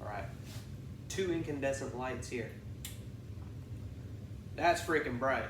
bright. 2 incandescent lights here. That's freaking bright.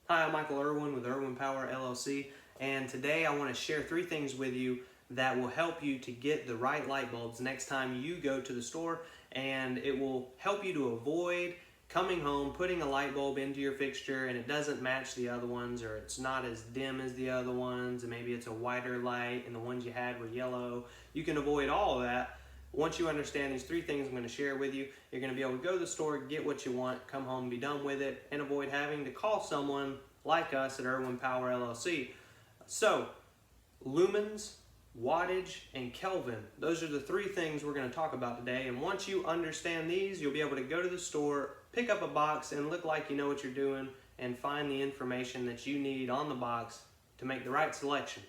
Hi, I'm Michael Irwin with Irwin Power LLC, and today I want to share 3 things with you that will help you to get the right light bulbs next time you go to the store, and it will help you to avoid coming home, putting a light bulb into your fixture and it doesn't match the other ones, or it's not as dim as the other ones, and maybe it's a whiter light and the ones you had were yellow. You can avoid all of that. Once you understand these 3 things I'm going to share with you, you're going to be able to go to the store, get what you want, come home, be done with it, and avoid having to call someone like us at Irwin Power LLC. So, Lumens, Wattage, and Kelvin. Those are the 3 things we're going to talk about today. And once you understand these, you'll be able to go to the store, pick up a box, and look like you know what you're doing, and find the information that you need on the box to make the right selection.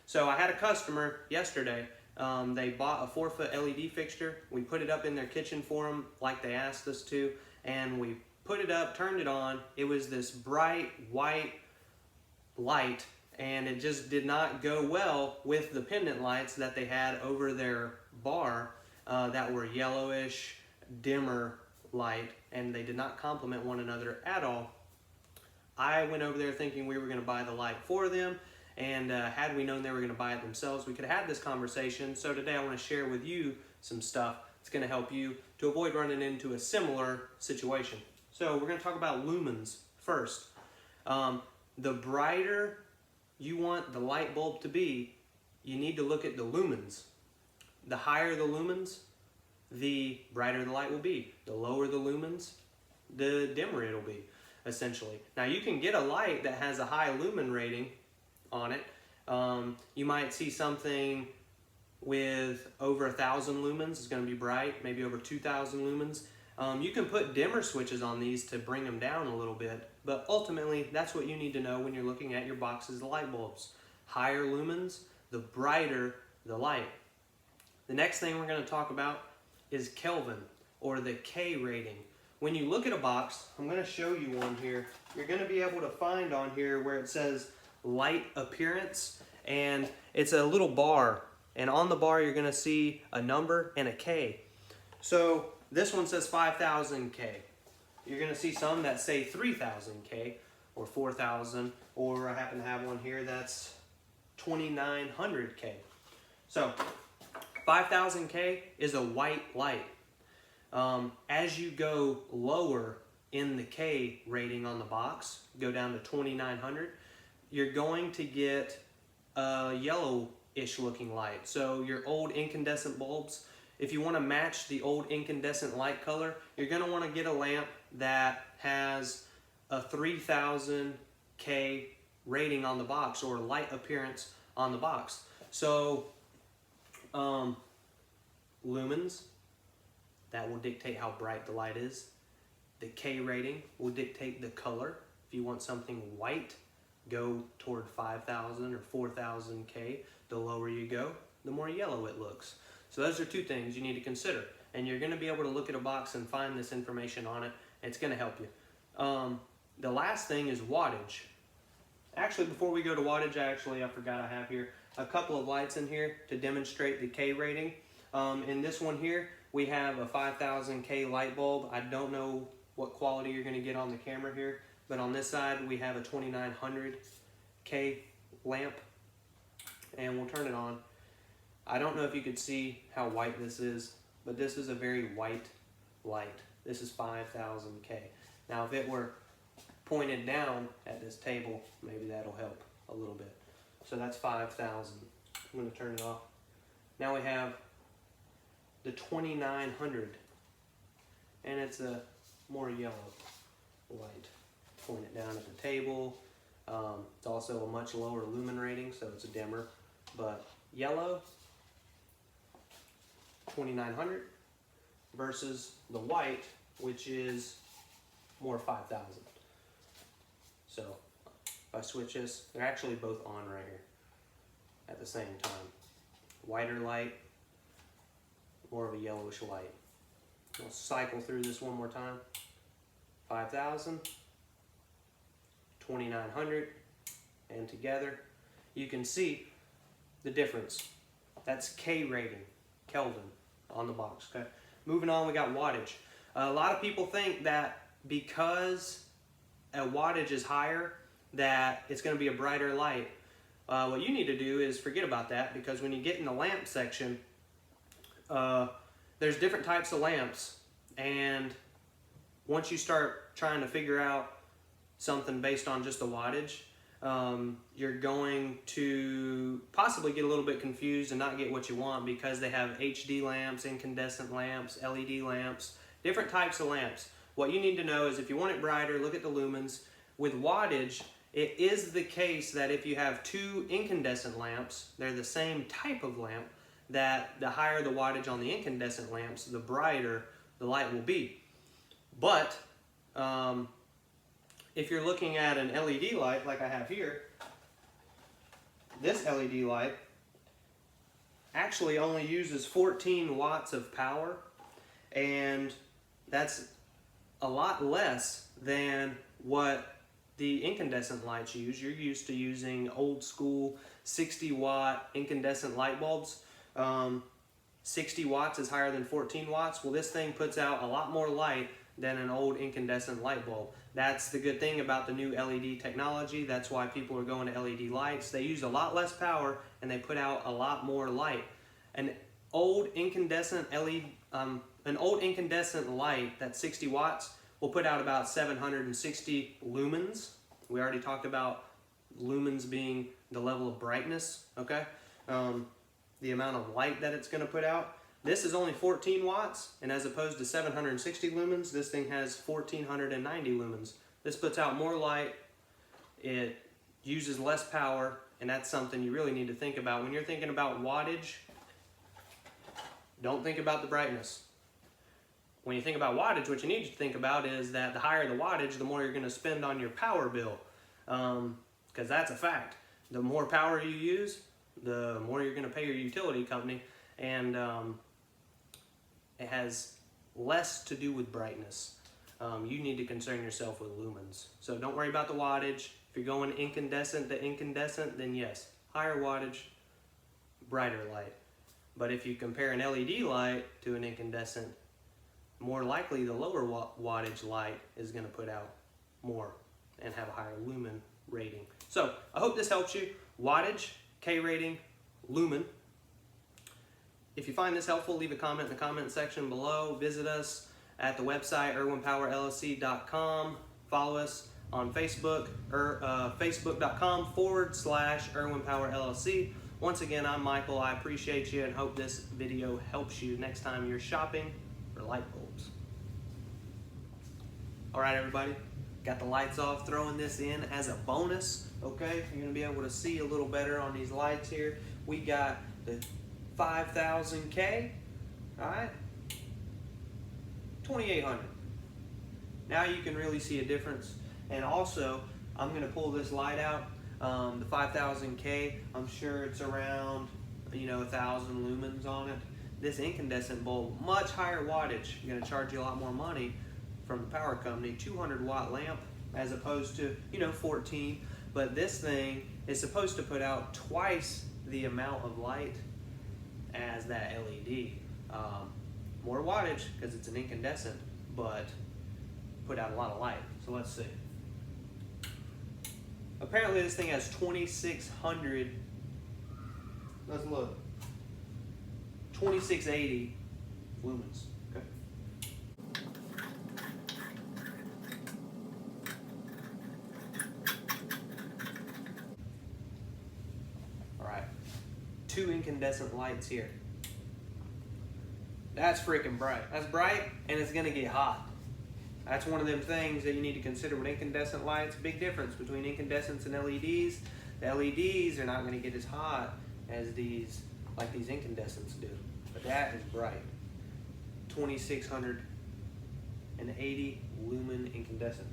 So I had a customer yesterday. They bought a 4-foot LED fixture. We put it up in their kitchen for them like they asked us to, and we put it up, turned it on. It was this bright white light, and it just did not go well with the pendant lights that they had over their bar that were yellowish, dimmer light, and they did not complement one another at all. I went over there thinking we were going to buy the light for them, and had we known they were going to buy it themselves, we could have had this conversation. So today I want to share with you some stuff that's going to help you to avoid running into a similar situation. So we're going to talk about lumens first. The brighter you want the light bulb to be, you need to look at the lumens. The higher the lumens, the brighter the light will be. The lower the lumens, the dimmer it'll be, essentially. Now you can get a light that has a high lumen rating on it. You might see something with over 1,000 lumens. It's going to be bright, maybe over 2,000 lumens. You can put dimmer switches on these to bring them down a little bit, but ultimately that's what you need to know when you're looking at your boxes of light bulbs. Higher lumens, the brighter the light. The next thing we're going to talk about is Kelvin, or the K rating. When you look at a box, I'm going to show you one here. You're going to be able to find on here where it says light appearance, and it's a little bar, and on the bar you're going to see a number and a K. So this one says 5,000K. You're going to see some that say 3,000K or 4,000, or I happen to have one here that's 2,900K. So 5,000K is a white light. As you go lower in the K rating on the box, go down to 2,900, you're going to get a yellowish looking light. So your old incandescent bulbs, if you want to match the old incandescent light color, you're going to want to get a lamp that has a 3,000K rating on the box, or light appearance on the box. So lumens, that will dictate how bright the light is. The K rating will dictate the color. If you want something white, go toward 5,000 or 4,000K. The lower you go, the more yellow it looks. So those are 2 things you need to consider. And you're going to be able to look at a box and find this information on it. It's going to help you. The last thing is wattage. Actually, before we go to wattage, I forgot I have here a couple of lights in here to demonstrate the K rating. In this one here, we have a 5,000K light bulb. I don't know what quality you're going to get on the camera here, but on this side we have a 2,900K lamp, and we'll turn it on. I don't know if you could see how white this is, but this is a very white light. This is 5,000K. Now if it were pointed down at this table, maybe that'll help a little bit. So that's 5,000. I'm going to turn it off. Now we have the 2,900, and it's a more yellow light. Point it down at the table. It's also a much lower lumen rating, so it's a dimmer, but yellow, 2,900 versus the white, which is more 5,000. So if I switch this, they're actually both on right here at the same time. Whiter light, more of a yellowish light. We'll cycle through this one more time. 5,000, 2,900, and together you can see the difference. That's K rating, Kelvin, on the box. Okay. Moving on, we got wattage. A lot of people think that because a wattage is higher, that it's going to be a brighter light. What you need to do is forget about that, because when you get in the lamp section, there's different types of lamps, and once you start trying to figure out something based on just the wattage, you're going to possibly get a little bit confused and not get what you want, because they have HD lamps, incandescent lamps, LED lamps, different types of lamps. What you need to know is if you want it brighter, look at the lumens. With wattage, it is the case that if you have two incandescent lamps, they're the same type of lamp, that the higher the wattage on the incandescent lamps, the brighter the light will be. But if you're looking at an LED light like I have here, this LED light actually only uses 14 watts of power, and that's a lot less than what the incandescent lights use. You're used to using old school 60 watt incandescent light bulbs. 60 watts is higher than 14 watts. Well, this thing puts out a lot more light than an old incandescent light bulb. That's the good thing about the new LED technology. That's why people are going to LED lights. They use a lot less power and they put out a lot more light. An old incandescent light that's 60 watts will put out about 760 lumens. We already talked about lumens being the level of brightness, okay? The amount of light that it's going to put out. This is only 14 watts, and as opposed to 760 lumens, this thing has 1,490 lumens. This puts out more light, it uses less power, and that's something you really need to think about. When you're thinking about wattage, don't think about the brightness. When you think about wattage, what you need to think about is that the higher the wattage, the more you're going to spend on your power bill, because that's a fact. The more power you use, the more you're going to pay your utility company, and it has less to do with brightness. You need to concern yourself with lumens. So don't worry about the wattage. If you're going incandescent to incandescent, then yes, higher wattage, brighter light. But if you compare an LED light to an incandescent, more likely the lower wattage light is going to put out more and have a higher lumen rating. So I hope this helps you. Wattage, K rating, lumen. If you find this helpful, leave a comment in the comment section below. Visit us at the website irwinpowerllc.com. Follow us on Facebook, facebook.com/irwinpowerllc. Once again, I'm Michael. I appreciate you and hope this video helps you next time you're shopping for light bulbs. All right, everybody. Got the lights off, throwing this in as a bonus, okay? You're gonna be able to see a little better on these lights here. We got the 5,000K, all right? 2,800. Now you can really see a difference. And also, I'm gonna pull this light out. The 5,000K, I'm sure it's around, 1,000 lumens on it. This incandescent bulb, much higher wattage, gonna charge you a lot more money from the power company. 200 watt lamp as opposed to 14, but this thing is supposed to put out twice the amount of light as that LED. More wattage because it's an incandescent, but put out a lot of light. So let's see. Apparently this thing has 2,600, let's look, 2,680 lumens. Okay. All right, 2 incandescent lights here. That's freaking bright. That's bright, and it's gonna get hot. That's one of them things that you need to consider with incandescent lights. Big difference between incandescents and LEDs. The LEDs are not gonna get as hot as these incandescents do. But that is bright. 2,680 lumen incandescent.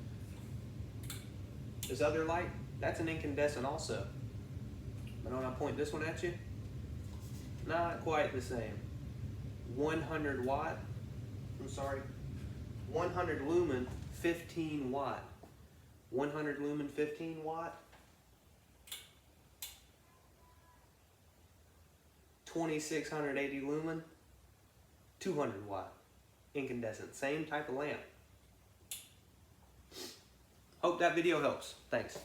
This other light, that's an incandescent also. But when I point this one at you, not quite the same. 100 watt, 100 lumen, 15 watt. 100 lumen, 15 watt. 2680 lumen, 200 watt. Incandescent, same type of lamp. Hope that video helps. Thanks.